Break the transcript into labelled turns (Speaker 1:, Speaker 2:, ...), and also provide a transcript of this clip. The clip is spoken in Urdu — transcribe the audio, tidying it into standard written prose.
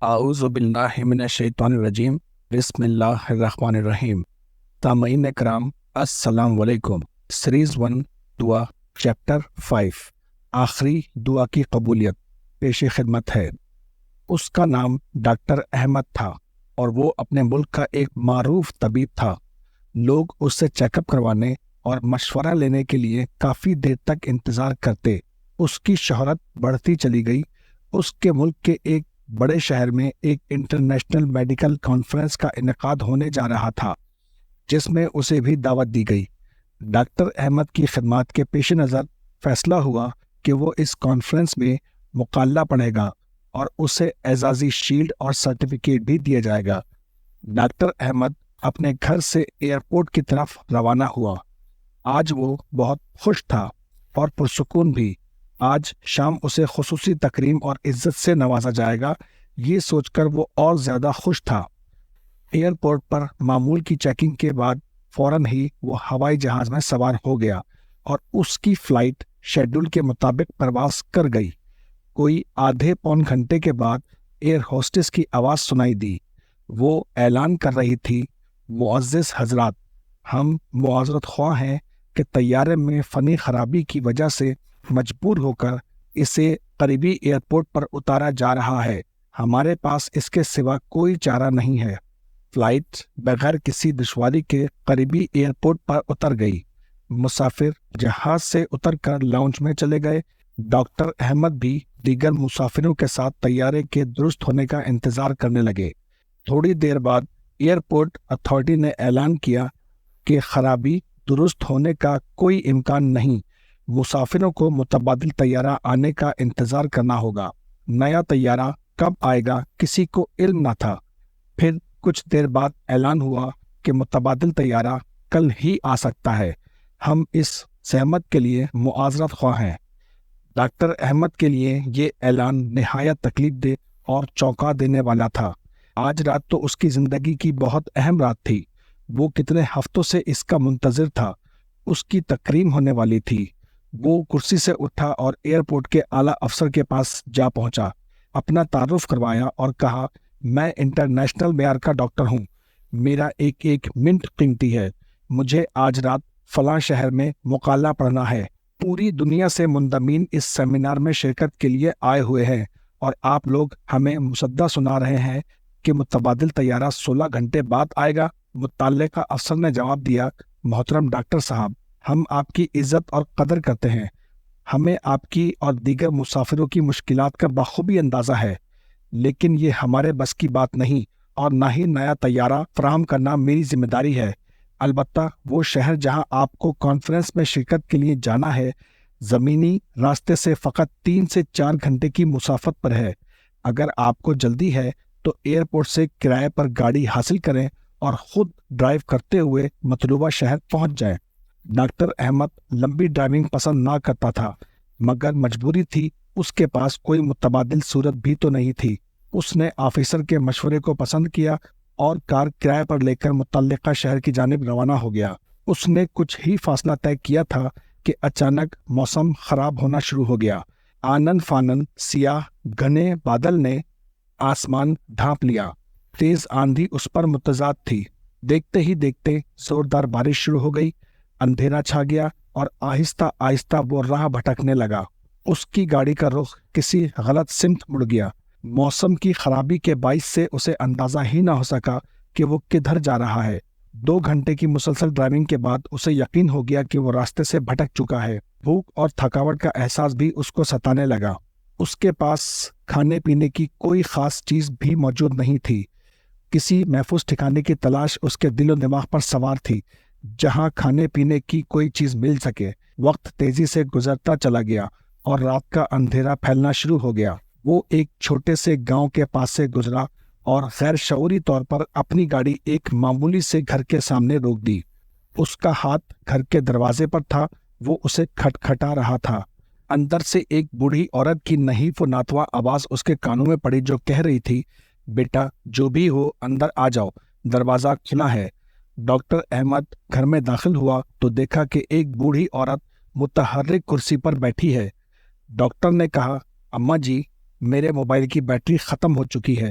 Speaker 1: اعوذ باللہ من الشیطان الرجیم بسم اللہ الرحمن الرحیم۔ سامعین کرام السلام علیکم۔ سیریز 1 دعا چیپٹر 5 آخری دعا کی قبولیت پیش خدمت ہے۔ اس کا نام ڈاکٹر احمد تھا اور وہ اپنے ملک کا ایک معروف طبیب تھا۔ لوگ اس سے چیک اپ کروانے اور مشورہ لینے کے لیے کافی دیر تک انتظار کرتے۔ اس کی شہرت بڑھتی چلی گئی۔ اس کے ملک کے ایک بڑے شہر میں ایک انٹرنیشنل میڈیکل کانفرنس کا انعقاد ہونے جا رہا تھا، جس میں اسے بھی دعوت دی گئی۔ ڈاکٹر احمد کی خدمات کے پیش نظر فیصلہ ہوا کہ وہ اس کانفرنس میں مقالہ پڑھے گا اور اسے اعزازی شیلڈ اور سرٹیفکیٹ بھی دیا جائے گا۔ ڈاکٹر احمد اپنے گھر سے ایئرپورٹ کی طرف روانہ ہوا۔ آج وہ بہت خوش تھا اور پرسکون بھی۔ آج شام اسے خصوصی تکریم اور عزت سے نوازا جائے گا، یہ سوچ کر وہ اور زیادہ خوش تھا۔ ایئرپورٹ پر معمول کی چیکنگ کے بعد فوراً ہی وہ ہوائی جہاز میں سوار ہو گیا اور اس کی فلائٹ شیڈول کے مطابق پرواز کر گئی۔ کوئی آدھے پون گھنٹے کے بعد ایئر ہوسٹس کی آواز سنائی دی۔ وہ اعلان کر رہی تھی، معزز حضرات، ہم معذرت خواہ ہیں کہ طیارے میں فنی خرابی کی وجہ سے مجبور ہو کر اسے قریبی ایئرپورٹ پر اتارا جا رہا ہے۔ ہمارے پاس اس کے سوا کوئی چارہ نہیں ہے۔ فلائٹ بغیر کسی دشواری کے قریبی ایئرپورٹ پر اتر گئی۔ مسافر جہاز سے اتر کر لاؤنج میں چلے گئے۔ ڈاکٹر احمد بھی دیگر مسافروں کے ساتھ طیارے کے درست ہونے کا انتظار کرنے لگے۔ تھوڑی دیر بعد ایئرپورٹ اتھارٹی نے اعلان کیا کہ خرابی درست ہونے کا کوئی امکان نہیں، مسافروں کو متبادل طیارہ آنے کا انتظار کرنا ہوگا۔ نیا طیارہ کب آئے گا کسی کو علم نہ تھا۔ پھر کچھ دیر بعد اعلان ہوا کہ متبادل طیارہ کل ہی آ سکتا ہے۔ ہم اس زحمت کے لیے معذرت خواہ ہیں۔ ڈاکٹر احمد کے لیے یہ اعلان نہایت تکلیف دہ اور چونکا دینے والا تھا۔ آج رات تو اس کی زندگی کی بہت اہم رات تھی۔ وہ کتنے ہفتوں سے اس کا منتظر تھا۔ اس کی تکریم ہونے والی تھی۔ وہ کرسی سے اٹھا اور ایئرپورٹ کے اعلیٰ افسر کے پاس جا پہنچا، اپنا تعارف کروایا اور کہا، میں انٹرنیشنل معیار کا ڈاکٹر ہوں، میرا ایک ایک منٹ قیمتی ہے، مجھے آج رات فلاں شہر میں مقالہ پڑھنا ہے، پوری دنیا سے منضمین اس سیمینار میں شرکت کے لیے آئے ہوئے ہیں اور آپ لوگ ہمیں مصدع سنا رہے ہیں کہ متبادل طیارہ 16 گھنٹے بعد آئے گا۔ متعلقہ افسر نے جواب دیا، محترم ڈاکٹر صاحب، ہم آپ کی عزت اور قدر کرتے ہیں، ہمیں آپ کی اور دیگر مسافروں کی مشکلات کا بخوبی اندازہ ہے، لیکن یہ ہمارے بس کی بات نہیں اور نہ ہی نیا طیارہ فراہم کرنا میری ذمہ داری ہے۔ البتہ وہ شہر جہاں آپ کو کانفرنس میں شرکت کے لیے جانا ہے، زمینی راستے سے فقط 3 سے 4 گھنٹے کی مسافت پر ہے۔ اگر آپ کو جلدی ہے تو ایئرپورٹ سے کرائے پر گاڑی حاصل کریں اور خود ڈرائیو کرتے ہوئے مطلوبہ شہر پہنچ جائیں۔ ڈاکٹر احمد لمبی ڈرائیونگ پسند نہ کرتا تھا، مگر مجبوری تھی، اس کے پاس کوئی متبادل صورت بھی تو نہیں تھی۔ اس نے آفیسر کے مشورے کو پسند کیا اور کار کرائے پر لے کر متعلقہ شہر کی جانب روانہ ہو گیا۔ اس نے کچھ ہی فاصلہ طے کیا تھا کہ اچانک موسم خراب ہونا شروع ہو گیا۔ آنن فانن سیاہ گھنے بادل نے آسمان ڈھانپ لیا۔ تیز آندھی اس پر متضاد تھی۔ دیکھتے ہی دیکھتے زوردار بارش شروع ہو گئی۔ اندھیرا چھا گیا اور آہستہ آہستہ وہ راہ بھٹکنے لگا۔ اس کی گاڑی کا رخ کسی غلط سمت مڑ گیا۔ موسم کی خرابی کے باعث سے اسے اندازہ ہی نہ ہو سکا کہ وہ کدھر جا رہا ہے۔ 2 گھنٹے کی مسلسل ڈرائیونگ کے بعد اسے یقین ہو گیا کہ وہ راستے سے بھٹک چکا ہے۔ بھوک اور تھکاوٹ کا احساس بھی اس کو ستانے لگا۔ اس کے پاس کھانے پینے کی کوئی خاص چیز بھی موجود نہیں تھی۔ کسی محفوظ ٹھکانے کی تلاش اس کے دل و دماغ پر سوار تھی، جہاں کھانے پینے کی کوئی چیز مل سکے۔ وقت تیزی سے گزرتا چلا گیا اور رات کا اندھیرا پھیلنا شروع ہو گیا۔ وہ ایک چھوٹے سے گاؤں کے پاس سے گزرا اور غیر شعوری طور پر اپنی گاڑی ایک معمولی سے گھر کے سامنے روک دی۔ اس کا ہاتھ گھر کے دروازے پر تھا، وہ اسے کھٹکھٹا رہا تھا۔ اندر سے ایک بوڑھی عورت کی نحیف و ناتواں آواز اس کے کانوں میں پڑی، جو کہہ رہی تھی، بیٹا جو بھی ہو اندر آ جاؤ، دروازہ کھلا ہے۔ ڈاکٹر احمد گھر میں داخل ہوا تو دیکھا کہ ایک بوڑھی عورت متحرک کرسی پر بیٹھی ہے۔ ڈاکٹر نے کہا، اماں جی، میرے موبائل کی بیٹری ختم ہو چکی ہے،